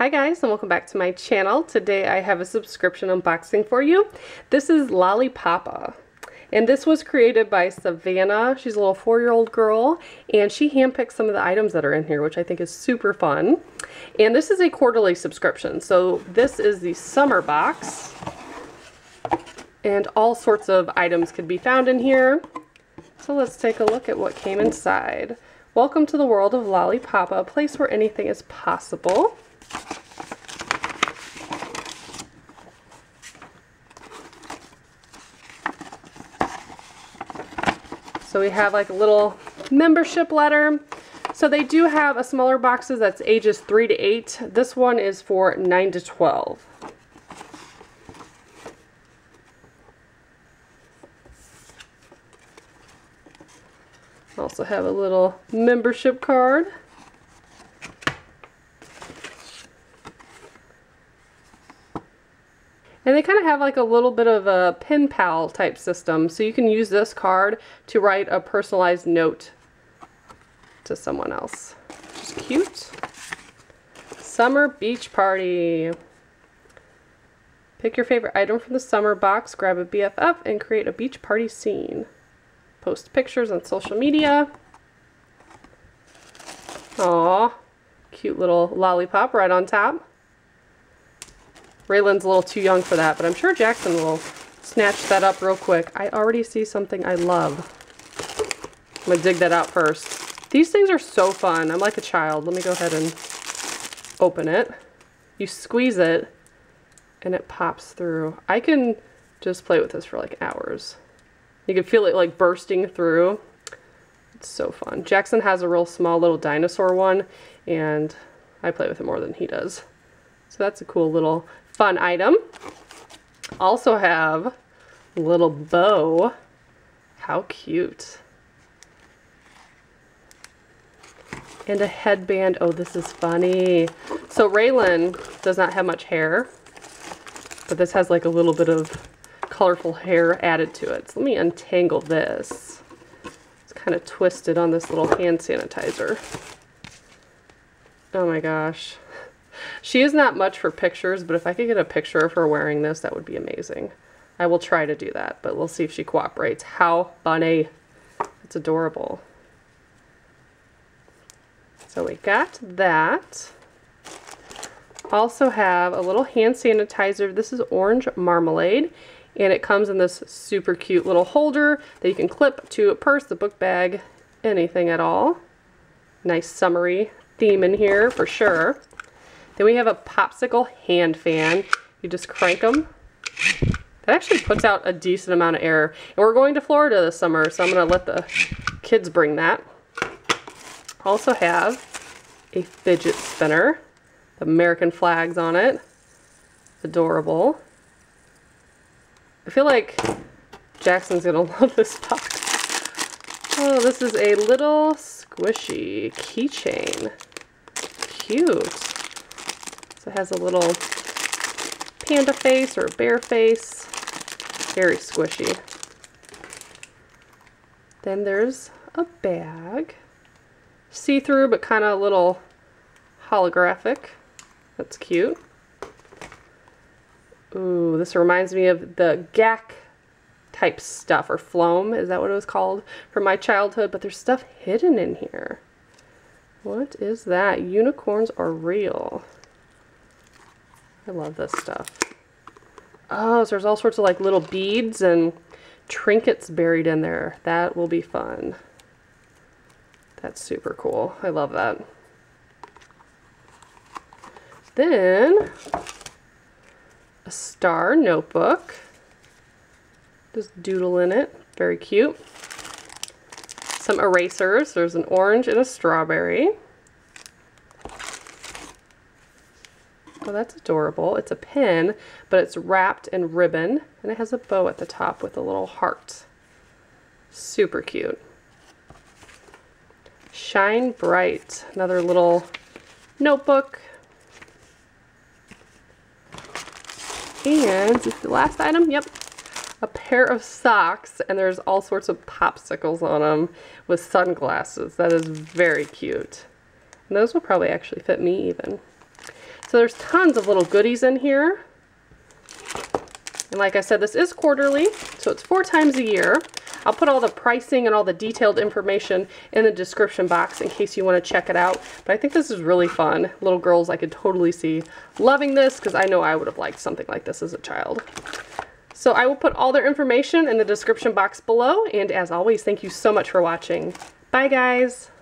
Hi guys, and welcome back to my channel. Today I have a subscription unboxing for you. This is Lollipopa, and this was created by Savannah. She's a little 4-year-old girl, and she handpicked some of the items that are in here, which I think is super fun. And this is a quarterly subscription, so this is the summer box, and all sorts of items could be found in here. So let's take a look at what came inside. Welcome to the world of Lollipopa, a place where anything is possible. So we have like a little membership letter. So they do have a smaller boxes that's ages 3 to 8. This one is for 9 to 12. Also have a little membership card. And they kind of have like a little bit of a pen pal type system, so you can use this card to write a personalized note to someone else. Which is cute. Summer beach party. Pick your favorite item from the summer box, grab a BFF, and create a beach party scene. Post pictures on social media. Aww, cute little lollipop right on top. Raylan's a little too young for that, but I'm sure Jackson will snatch that up real quick. I already see something I love. I'm gonna dig that out first. These things are so fun. I'm like a child. Let me go ahead and open it. You squeeze it and it pops through. I can just play with this for like hours. You can feel it like bursting through. It's so fun. Jackson has a real small little dinosaur one, and I play with it more than he does. So that's a cool little fun item. Also have a little bow. How cute. And a headband. Oh, this is funny. So Raylan does not have much hair, but this has like a little bit of colorful hair added to it. So let me untangle this. It's kind of twisted on this little hand sanitizer. Oh my gosh. She is not much for pictures, but if I could get a picture of her wearing this, that would be amazing. I will try to do that, but we'll see if she cooperates. How funny. It's adorable. So we got that. Also have a little hand sanitizer. This is orange marmalade, and it comes in this super cute little holder that you can clip to a purse, a book bag, anything at all. Nice summery theme in here for sure. Then we have a Popsicle Hand Fan. You just crank them. That actually puts out a decent amount of air. And we're going to Florida this summer, so I'm going to let the kids bring that. Also have a fidget spinner. American flags on it. Adorable. I feel like Jackson's going to love this box. Oh, this is a little squishy keychain. Cute. So it has a little panda face or a bear face. Very squishy. Then there's a bag. See-through, but kind of a little holographic. That's cute. Ooh, this reminds me of the GAC type stuff, or Floam, is that what it was called, from my childhood, but there's stuff hidden in here. What is that? Unicorns are real. I love this stuff. Oh, so there's all sorts of like little beads and trinkets buried in there. That will be fun. That's super cool. I love that. Then a star notebook. Just doodle in it. Very cute. Some erasers. There's an orange and a strawberry. Oh, that's adorable. It's a pen, but it's wrapped in ribbon, and it has a bow at the top with a little heart. Super cute. Shine Bright. Another little notebook. And is this the last item? Yep. A pair of socks, and there's all sorts of popsicles on them with sunglasses. That is very cute. And those will probably actually fit me even. So there's tons of little goodies in here. And like I said, this is quarterly, so it's 4 times a year. I'll put all the pricing and all the detailed information in the description box in case you want to check it out. But I think this is really fun. Little girls, I could totally see loving this because I know I would have liked something like this as a child. So I will put all their information in the description box below. And as always, thank you so much for watching. Bye, guys.